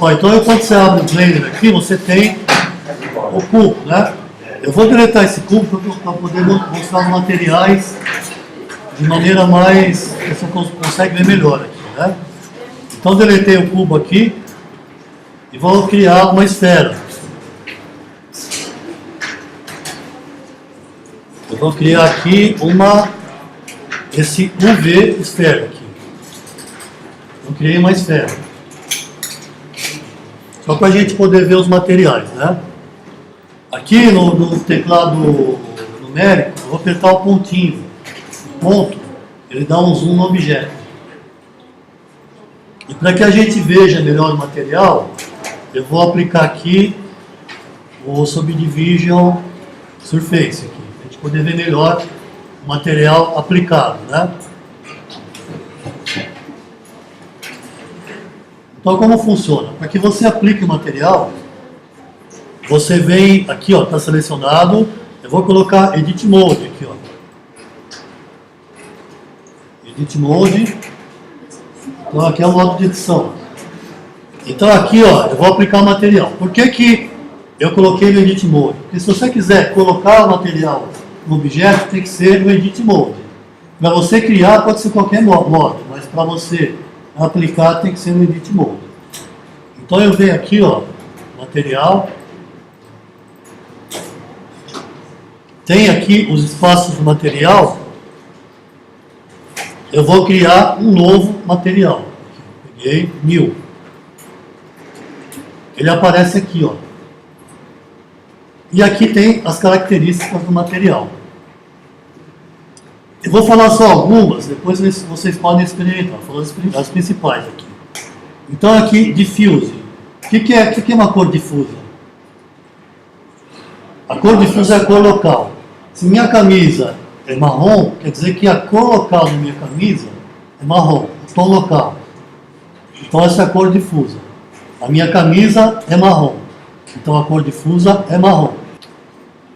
Ó, então, quando você abre o Blender aqui, você tem o cubo, né? Eu vou deletar esse cubo para poder mostrar os materiais de maneira mais... você consegue ver melhor aqui, né? Então, deletei o cubo aqui e vou criar uma esfera. Eu vou criar aqui esse UV esfera aqui. Eu criei uma esfera. Só para a gente poder ver os materiais, né? Aqui no teclado numérico, eu vou apertar o pontinho. O ponto, ele dá um zoom no objeto. E para que a gente veja melhor o material, eu vou aplicar aqui o Subdivision Surface, aqui, para a gente poder ver melhor o material aplicado, né? Então, como funciona? Para que você aplique o material, você vem aqui, ó, está selecionado. Eu vou colocar Edit Mode aqui, ó. Edit Mode. Então, aqui é o modo de edição. Então, aqui, ó, eu vou aplicar o material. Por que eu coloquei no Edit Mode? Porque se você quiser colocar o material no objeto, tem que ser no Edit Mode. Para você criar, pode ser qualquer modo, mas para você aplicar, tem que ser no Edit Mode. Então, eu venho aqui, ó, material. Tem aqui os espaços do material. Eu vou criar um novo material. Peguei 1000. Ele aparece aqui, ó. E aqui tem as características do material. Eu vou falar só algumas, depois vocês podem experimentar. Vou falar as principais aqui. Então aqui, diffuse. O que é uma cor difusa? A cor difusa é a cor local. Se minha camisa é marrom, quer dizer que a cor local da minha camisa é marrom, tom local. Então essa é a cor difusa. A minha camisa é marrom, então a cor difusa é marrom.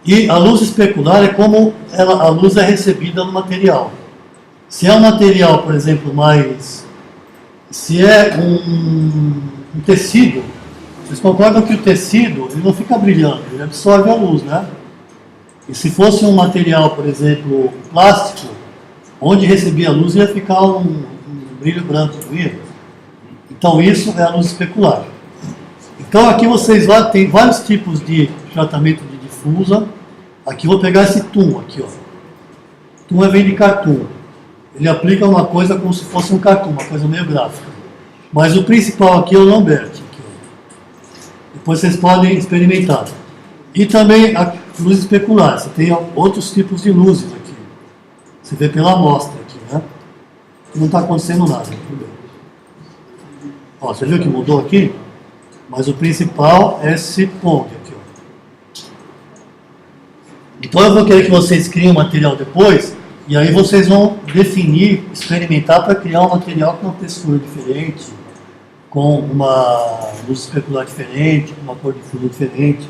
E a luz especular é como a luz é recebida no material. Se é um material, por exemplo, se é um tecido, vocês concordam que o tecido ele não fica brilhando, ele absorve a luz, né? E se fosse um material, por exemplo, plástico, onde recebia a luz ia ficar um brilho branco, não ia? Então isso é a luz especular. Então aqui vocês tem vários tipos de tratamento de difusa. Aqui vou pegar esse TUM aqui, ó. TUM vem de cartoon. Ele aplica uma coisa como se fosse um cartoon, uma coisa meio gráfica. Mas o principal aqui é o Lambert. Aqui, ó. Depois vocês podem experimentar. E também a luz especular. Você tem outros tipos de luzes aqui. Você vê pela amostra aqui, né? Não está acontecendo nada. Ó, você viu que mudou aqui? Mas o principal é esse ponto aqui, ó. Então eu vou querer que vocês criem um material depois, e aí vocês vão definir, experimentar para criar um material com uma textura diferente, com uma luz especular diferente, com uma cor de fundo diferente.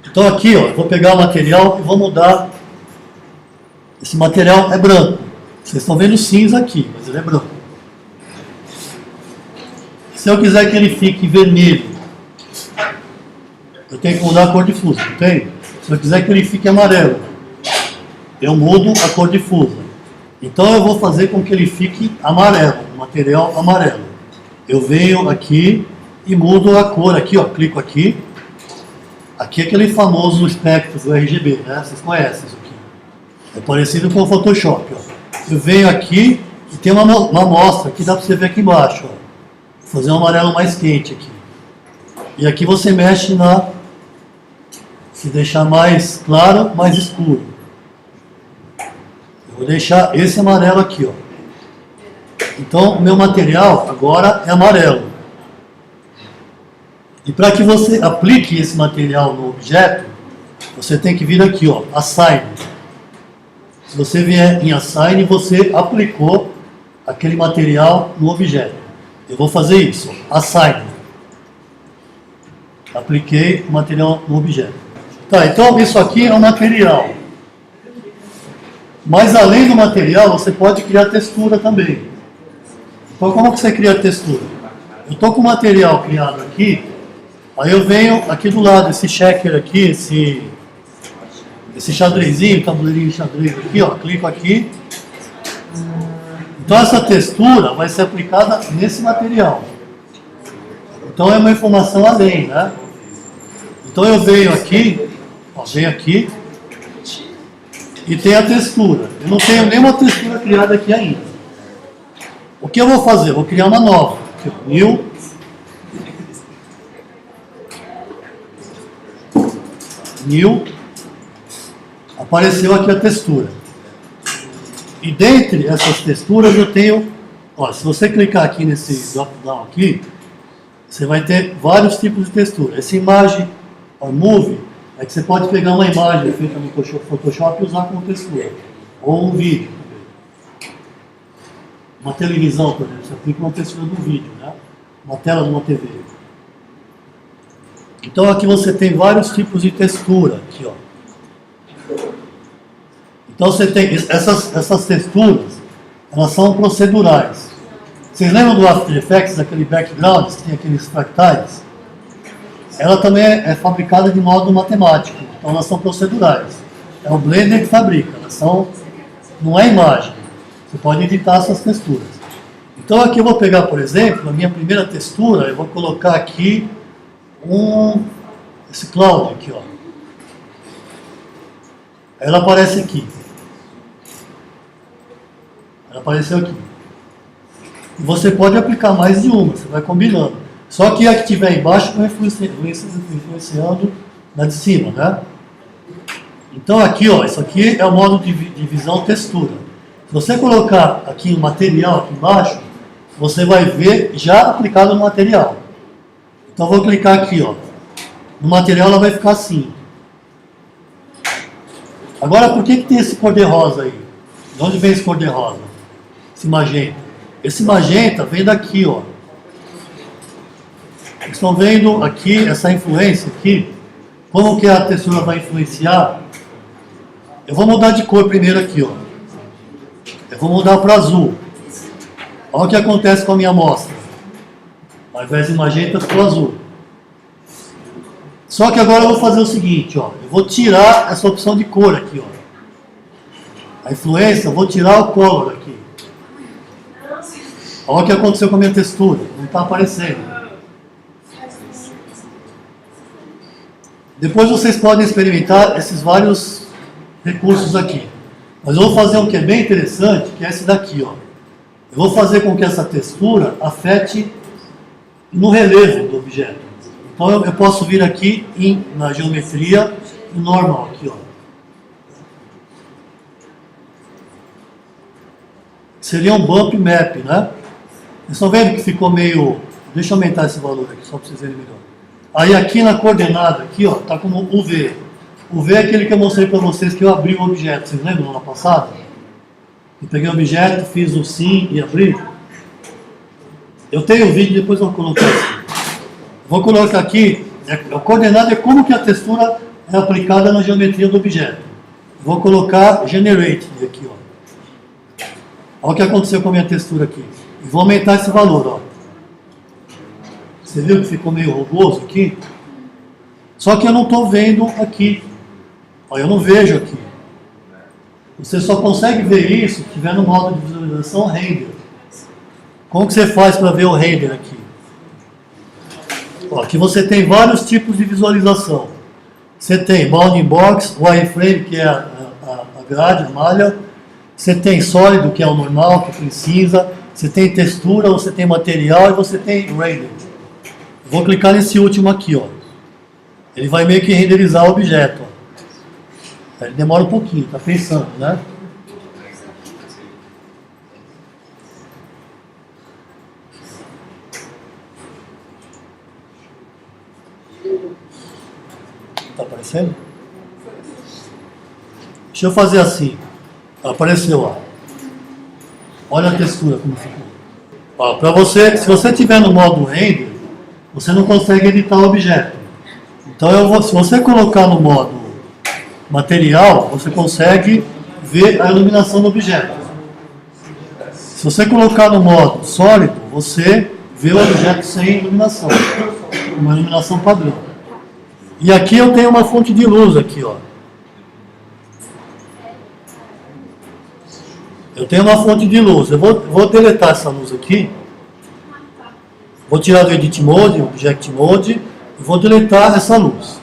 Então aqui, ó, eu vou pegar o material e vou mudar. Esse material é branco. Vocês estão vendo cinza aqui, mas ele é branco. Se eu quiser que ele fique vermelho, eu tenho que mudar a cor difusa, não tem? Se eu quiser que ele fique amarelo, eu mudo a cor difusa. Então eu vou fazer com que ele fique amarelo, um material amarelo. Eu venho aqui e mudo a cor aqui, ó, clico aqui. Aqui é aquele famoso espectro do RGB, né? Vocês conhecem isso aqui. É parecido com o Photoshop, ó. Eu venho aqui e tem uma amostra que dá para você ver aqui embaixo, ó. Vou fazer um amarelo mais quente aqui. E aqui você mexe se deixar mais claro, mais escuro. Eu vou deixar esse amarelo aqui, ó. Então, o meu material agora é amarelo. E para que você aplique esse material no objeto, você tem que vir aqui, ó, Assign. Se você vier em Assign, você aplicou aquele material no objeto. Eu vou fazer isso, Assign. Apliquei o material no objeto. Tá, então isso aqui é um material. Mas além do material, você pode criar textura também. Então como que você cria textura? Eu estou com o material criado aqui, aí eu venho aqui do lado, esse checker aqui, esse xadrezinho, tabuleirinho de xadrez aqui, ó, clico aqui. Então essa textura vai ser aplicada nesse material. Então é uma informação além, né? Então eu venho aqui, ó, venho aqui, e tem a textura. Eu não tenho nenhuma textura criada aqui ainda. O que eu vou fazer? Eu vou criar uma nova. Aqui, new. New. Apareceu aqui a textura. E dentre essas texturas eu tenho, ó, se você clicar aqui nesse drop-down aqui, você vai ter vários tipos de textura. Essa imagem, a Move, é que você pode pegar uma imagem feita no Photoshop e usar como textura. Ou um vídeo. Uma televisão, por exemplo, você aplica uma textura do vídeo, né? Uma tela de uma TV. Então aqui você tem vários tipos de textura. Aqui, ó. Então você tem essas texturas, elas são procedurais. Vocês lembram do After Effects, daquele background, que tem aqueles fractais? Ela também é fabricada de modo matemático, então elas são procedurais. É o Blender que fabrica, elas são, não é imagem. Você pode editar essas texturas. Então aqui eu vou pegar, por exemplo, a minha primeira textura, eu vou colocar aqui esse cloud aqui, ó. Ela aparece aqui. Ela apareceu aqui. E você pode aplicar mais de uma, você vai combinando. Só que a que estiver embaixo vai influenciando na de cima, né? Então aqui, ó, isso aqui é o modo de visão textura. Se você colocar aqui o material aqui embaixo, você vai ver já aplicado no material. Então eu vou clicar aqui, ó. No material ela vai ficar assim. Agora, por que tem esse cor-de-rosa aí? De onde vem esse cor-de-rosa? Esse magenta. Esse magenta vem daqui, ó. Vocês estão vendo aqui, essa influência aqui? Como que a textura vai influenciar? Eu vou mudar de cor primeiro aqui, ó. Eu vou mudar para azul. Olha o que acontece com a minha amostra. Ao invés de magenta, ficou azul. Só que agora eu vou fazer o seguinte, ó. Eu vou tirar essa opção de cor aqui, ó. A influência, eu vou tirar o color aqui. Olha o que aconteceu com a minha textura. Não está aparecendo. Depois vocês podem experimentar esses vários recursos aqui. Mas eu vou fazer um que é bem interessante, que é esse daqui, ó. Eu vou fazer com que essa textura afete no relevo do objeto. Então eu posso vir aqui na geometria normal, aqui, ó. Seria um bump map, né? Vocês estão vendo que ficou meio... Deixa eu aumentar esse valor aqui, só para vocês verem melhor. Aí aqui na coordenada, aqui, ó, tá como UV. UV é aquele que eu mostrei para vocês que eu abri o objeto. Vocês lembram no ano passado? Eu peguei o objeto, fiz o sim e abri. Eu tenho o vídeo, depois eu vou colocar aqui. Vou colocar aqui, a coordenada é como que a textura é aplicada na geometria do objeto. Vou colocar Generate aqui, ó. Olha o que aconteceu com a minha textura aqui. E vou aumentar esse valor, ó. Você viu que ficou meio rugoso aqui? Só que eu não estou vendo aqui. Ó, eu não vejo aqui. Você só consegue ver isso se estiver no modo de visualização render. Como que você faz para ver o render aqui? Ó, aqui você tem vários tipos de visualização. Você tem bounding box, wireframe, que é a grade, a malha. Você tem sólido, que é o normal, que tem cinza. Você tem textura, você tem material e você tem render. Vou clicar nesse último aqui, ó. Ele vai meio que renderizar o objeto, ó. Ele demora um pouquinho, tá pensando, né? Tá aparecendo? Deixa eu fazer assim. Apareceu, ó. Olha a textura como ficou. Ó, para você, se você tiver no modo render, você não consegue editar o objeto. Então se você colocar no modo material, você consegue ver a iluminação do objeto. Se você colocar no modo sólido, você ver o objeto sem iluminação, uma iluminação padrão. E aqui eu tenho uma fonte de luz aqui, ó. Eu tenho uma fonte de luz. Eu vou deletar essa luz aqui. Vou tirar do Edit Mode, Object Mode, e vou deletar essa luz.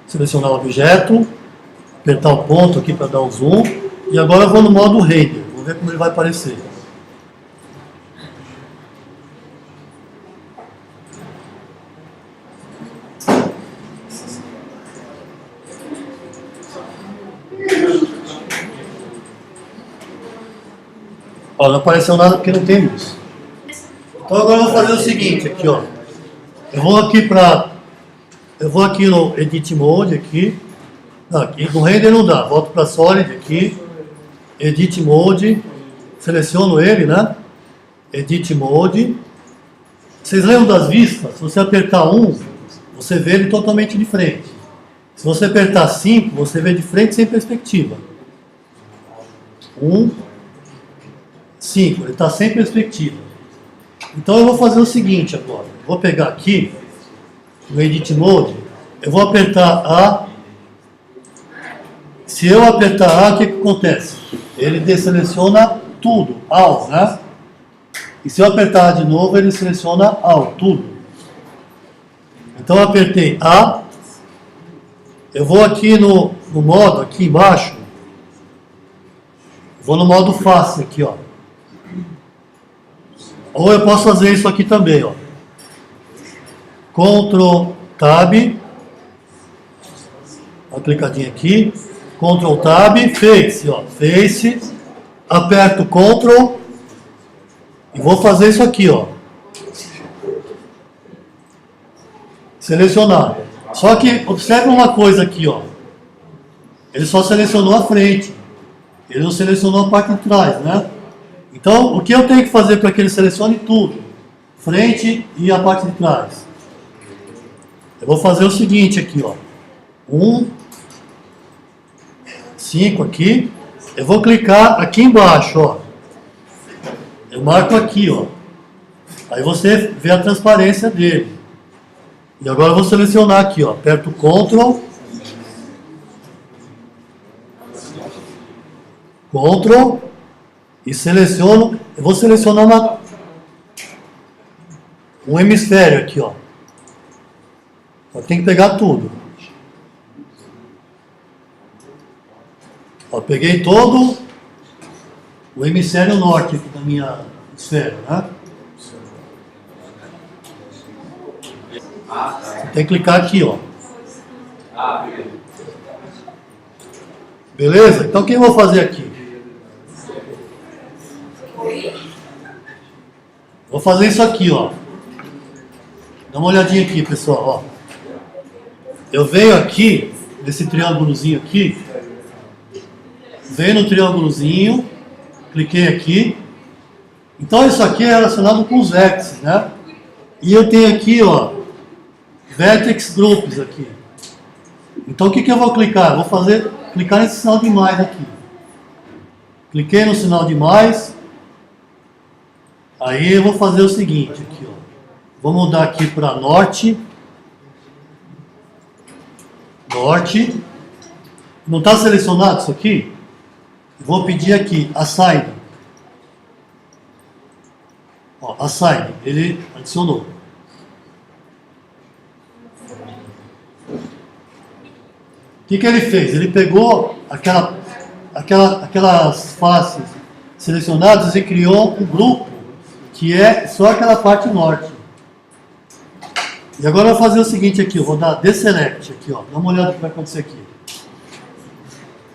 Selecionar o objeto, apertar o ponto aqui para dar um zoom, e agora eu vou no modo Render. Vou ver como ele vai aparecer. Ó, não apareceu nada porque não tem luz. Então agora eu vou fazer o seguinte aqui, ó. Eu vou aqui no Edit Mode aqui. Não, aqui no Render não dá. Volto para Solid aqui. Edit Mode. Seleciono ele, né? Edit Mode. Vocês lembram das vistas? Se você apertar 1, você vê ele totalmente de frente. Se você apertar 5, você vê de frente sem perspectiva. 1, 5, ele está sem perspectiva. Então eu vou fazer o seguinte agora. Eu vou pegar aqui, no Edit Mode, eu vou apertar A. Se eu apertar A, o que acontece? Ele deseleciona tudo, All, né? E se eu apertar A de novo, ele seleciona All, tudo. Então eu apertei A. Eu vou aqui no modo, aqui embaixo. Vou no modo Face aqui, ó. Ou eu posso fazer isso aqui também, ó. Ctrl Tab. Uma clicadinha aqui. Ctrl Tab, Face, ó. Face. Aperto Ctrl. E vou fazer isso aqui, ó. Selecionar. Só que observe uma coisa aqui, ó. Ele só selecionou a frente. Ele não selecionou a parte de trás, né? Então, o que eu tenho que fazer para que ele selecione tudo? Frente e a parte de trás. Eu vou fazer o seguinte aqui, ó. 1, 5 aqui. Eu vou clicar aqui embaixo, ó. Eu marco aqui, ó. Aí você vê a transparência dele. E agora eu vou selecionar aqui, ó. Aperto Ctrl. Ctrl. E seleciono. Eu vou selecionar um hemisfério aqui, ó. Tem que pegar tudo. Ó, peguei todo o hemisfério norte aqui da minha esfera, né? Você tem que clicar aqui, ó. Beleza? Então o que eu vou fazer aqui? Vou fazer isso aqui, ó. Dá uma olhadinha aqui, pessoal, ó. Eu venho aqui, nesse triângulozinho aqui. Venho no triângulozinho. Cliquei aqui. Então isso aqui é relacionado com os vértices, né? E eu tenho aqui, ó, Vertex Groups aqui. Então o que eu vou clicar? Vou clicar nesse sinal de mais aqui. Cliquei no sinal de mais. Aí eu vou fazer o seguinte aqui, ó. Vou mudar aqui para norte. Norte. Não está selecionado isso aqui? Vou pedir aqui, Assign. Ó, Assign. Ele adicionou. O que ele fez? Ele pegou aquelas faces selecionadas e criou um grupo que é só aquela parte norte. E agora eu vou fazer o seguinte aqui, eu vou dar Deselect aqui, ó. Dá uma olhada no que vai acontecer aqui.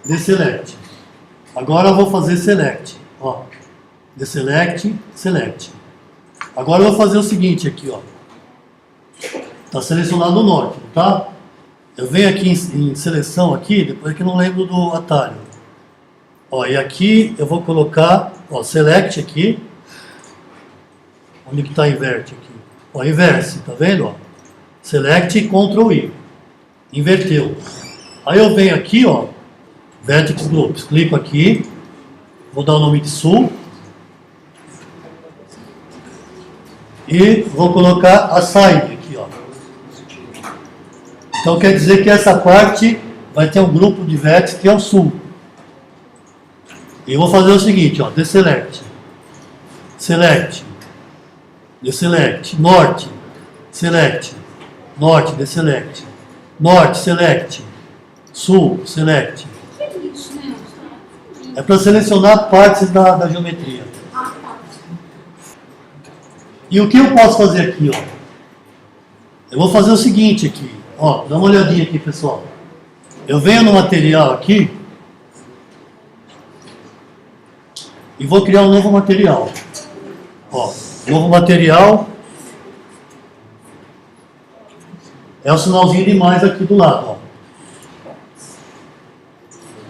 Deselect. Agora eu vou fazer Select, ó. Deselect, Select. Agora eu vou fazer o seguinte aqui, ó. Tá selecionado o norte, tá? Eu venho aqui em seleção aqui, depois que eu não lembro do atalho. Ó, e aqui eu vou colocar, ó, Select aqui. Onde que está Invert aqui? Ó, Inverse, tá vendo, ó? Select e Ctrl I. Inverteu. Aí eu venho aqui, ó, Vertex Groups, clico aqui. Vou dar o nome de sul. E vou colocar a side aqui, ó. Então quer dizer que essa parte vai ter um grupo de vértices que é o sul. E eu vou fazer o seguinte, ó, deselect, select, deselect, norte, select, norte, deselect, norte, select, sul, select. É para selecionar partes da geometria. E o que eu posso fazer aqui, ó? Eu vou fazer o seguinte aqui, ó, dá uma olhadinha aqui, pessoal. Eu venho no material aqui e vou criar um novo material. Ó, novo material é o sinalzinho de mais aqui do lado, ó.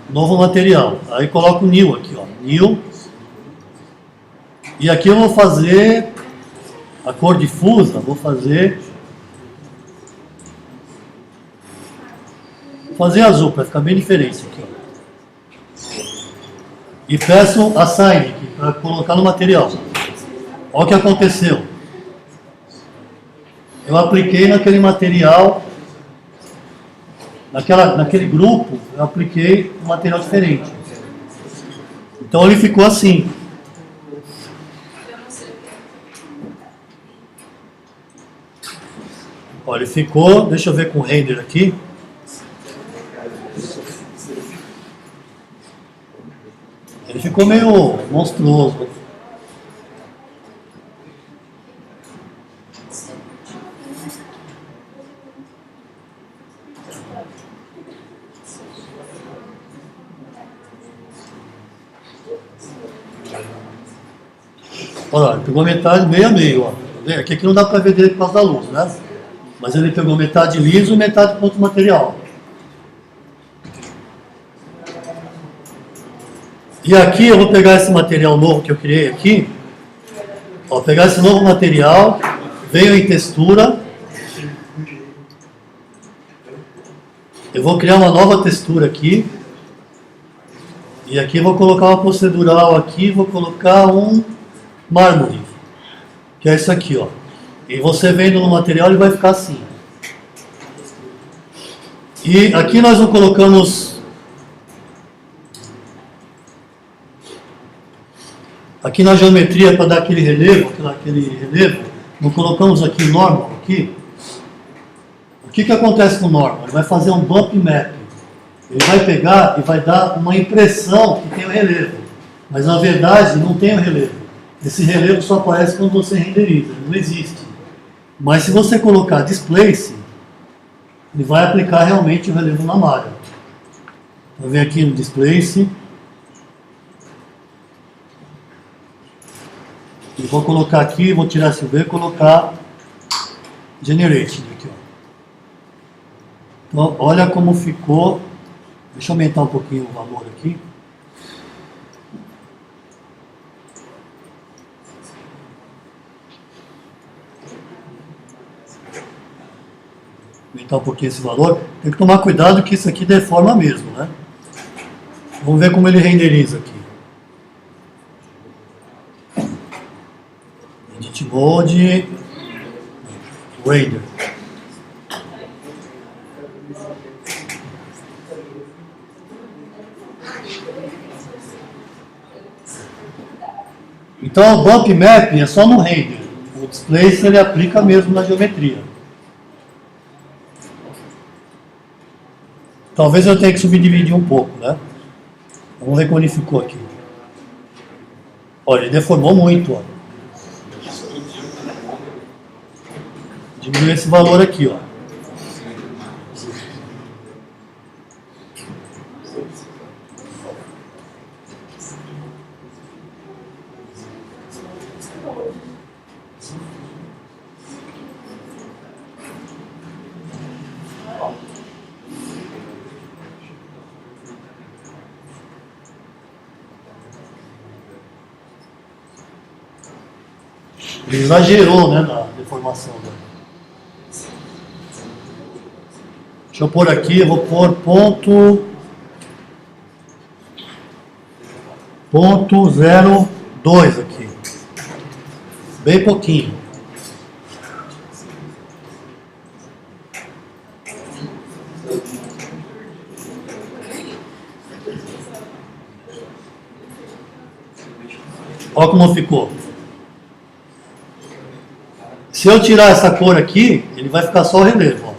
Novo material. Aí coloco new aqui, ó, new. E aqui eu vou fazer a cor difusa, vou fazer azul, para ficar bem diferente aqui, ó. E peço a side aqui, para colocar no material. Olha o que aconteceu. Eu apliquei naquele material, naquele grupo, eu apliquei um material diferente. Então ele ficou assim. Olha, ele ficou, deixa eu ver com o render aqui. Ele ficou meio monstruoso. Olha, ele pegou metade meio a meio, ó. Aqui não dá para ver direito por causa da luz, né? Mas ele pegou metade liso e metade com outro material. E aqui eu vou pegar esse material novo que eu criei aqui. Ó, pegar esse novo material, venho em textura. Eu vou criar uma nova textura aqui. E aqui eu vou colocar uma procedural aqui, vou colocar um mármore, que é isso aqui, ó. E você vendo no material ele vai ficar assim. E aqui nós não colocamos. Aqui na geometria, para dar aquele relevo, não colocamos aqui normal, aqui. O que acontece com o normal? Ele vai fazer um bump map. Ele vai pegar e vai dar uma impressão que tem o relevo. Mas na verdade não tem o relevo. Esse relevo só aparece quando você renderiza, ele não existe. Mas se você colocar displace, ele vai aplicar realmente o relevo na malha. Então vem aqui no displace. E vou colocar aqui, vou tirar esse V e colocar generate aqui, ó. Então, olha como ficou. Deixa eu aumentar um pouquinho o valor aqui. Aumentar um pouquinho esse valor. Tem que tomar cuidado que isso aqui deforma mesmo, né? Vamos ver como ele renderiza aqui. Edit Mode, Render. Então o Bump Map é só no render. O Displace ele aplica mesmo na geometria. Talvez eu tenha que subdividir um pouco, né? Vamos ver como ele ficou aqui. Olha, ele deformou muito, ó. Diminuir esse valor aqui, ó. Ele exagerou, né, na deformação, né? Deixa eu pôr aqui, eu vou pôr ponto 0.02 aqui. Bem pouquinho. Olha como ficou. Se eu tirar essa cor aqui, ele vai ficar só o relevo. Ó.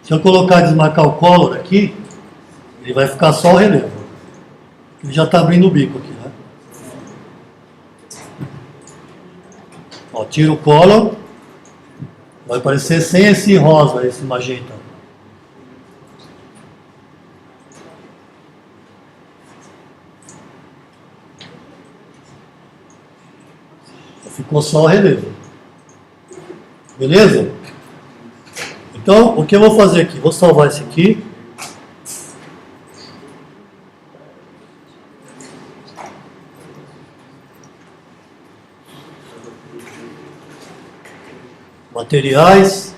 Se eu colocar e desmarcar o color aqui, ele vai ficar só o relevo. Ele já está abrindo o bico aqui, né? Ó, tira o color, vai aparecer sem esse rosa, esse magenta. Ficou só o relevo. Beleza? Então, o que eu vou fazer aqui? Vou salvar esse aqui. Materiais.